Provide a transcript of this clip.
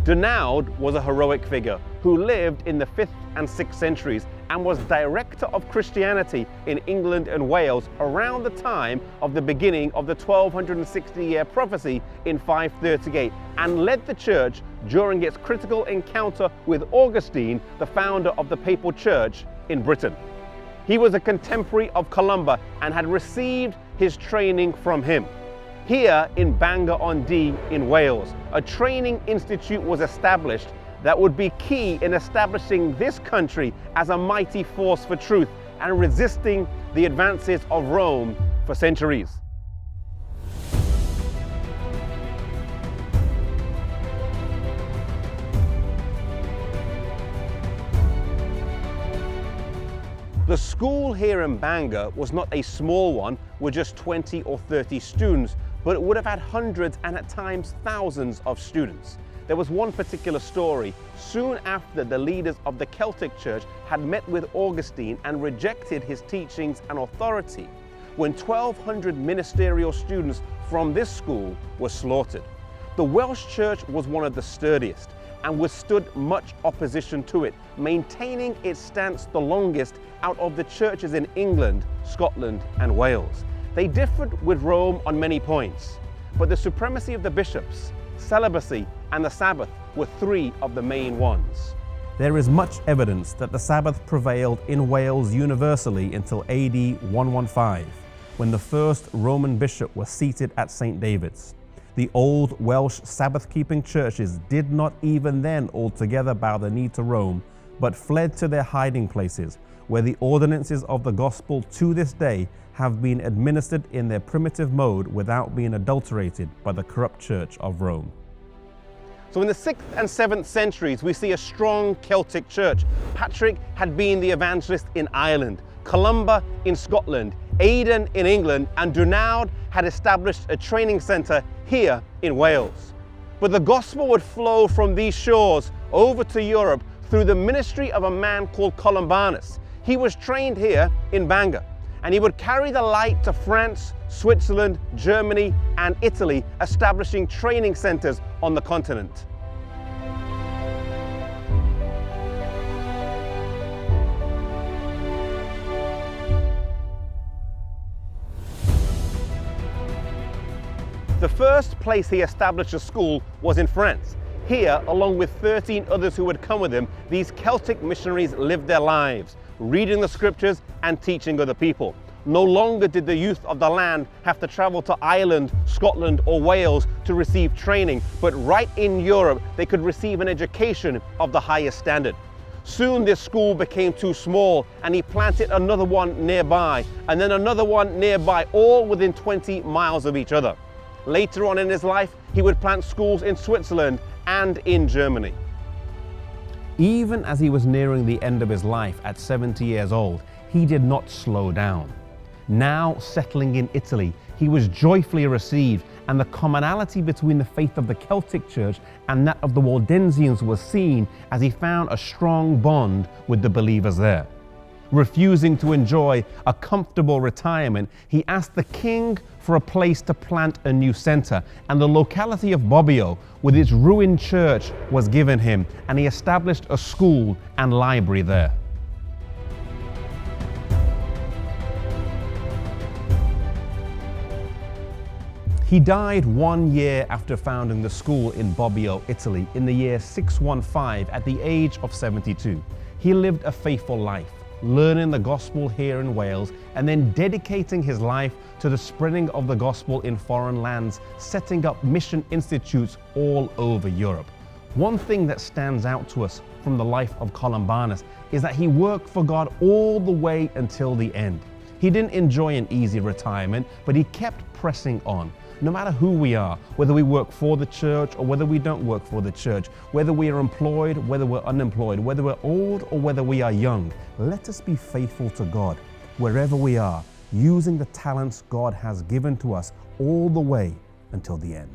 Denaud was a heroic figure who lived in the 5th and 6th centuries and was director of Christianity in England and Wales around the time of the beginning of the 1260-year prophecy in 538, and led the church during its critical encounter with Augustine, the founder of the Papal Church in Britain. He was a contemporary of Columba and had received his training from him. Here in Bangor-on-Dee in Wales, a training institute was established that would be key in establishing this country as a mighty force for truth and resisting the advances of Rome for centuries. The school here in Bangor was not a small one with just 20 or 30 students, but it would have had hundreds and at times thousands of students. There was one particular story. Soon after the leaders of the Celtic Church had met with Augustine and rejected his teachings and authority, when 1,200 ministerial students from this school were slaughtered. The Welsh Church was one of the sturdiest and withstood much opposition to it, maintaining its stance the longest out of the churches in England, Scotland, and Wales. They differed with Rome on many points, but the supremacy of the bishops, celibacy, and the Sabbath were three of the main ones. There is much evidence that the Sabbath prevailed in Wales universally until AD 115, when the first Roman bishop was seated at St. David's. The old Welsh Sabbath-keeping churches did not even then altogether bow the knee to Rome, but fled to their hiding places, where the ordinances of the gospel to this day have been administered in their primitive mode without being adulterated by the corrupt church of Rome. So in the 6th and 7th centuries, we see a strong Celtic church. Patrick had been the evangelist in Ireland, Columba in Scotland, Aidan in England, and Denaud had established a training centre here in Wales. But the gospel would flow from these shores over to Europe through the ministry of a man called Columbanus. He was trained here in Bangor, and he would carry the light to France, Switzerland, Germany, and Italy, establishing training centres on the continent. The first place he established a school was in France. Here, along with 13 others who had come with him, these Celtic missionaries lived their lives, reading the scriptures and teaching other people. No longer did the youth of the land have to travel to Ireland, Scotland, or Wales to receive training, but right in Europe they could receive an education of the highest standard. Soon this school became too small, and he planted another one nearby, and then another one nearby, all within 20 miles of each other. Later on in his life, he would plant schools in Switzerland and in Germany. Even as he was nearing the end of his life at 70 years old, he did not slow down. Now settling in Italy, he was joyfully received, and the commonality between the faith of the Celtic Church and that of the Waldensians was seen as he found a strong bond with the believers there. Refusing to enjoy a comfortable retirement, he asked the king for a place to plant a new centre, and the locality of Bobbio, with its ruined church, was given him, and he established a school and library there. He died 1 year after founding the school in Bobbio, Italy, in the year 615 at the age of 72. He lived a faithful life, learning the gospel here in Wales, and then dedicating his life to the spreading of the gospel in foreign lands, setting up mission institutes all over Europe. One thing that stands out to us from the life of Columbanus is that he worked for God all the way until the end. He didn't enjoy an easy retirement, but he kept pressing on. No matter who we are, whether we work for the church or whether we don't work for the church, whether we are employed, whether we're unemployed, whether we're old or whether we are young, let us be faithful to God wherever we are, using the talents God has given to us all the way until the end.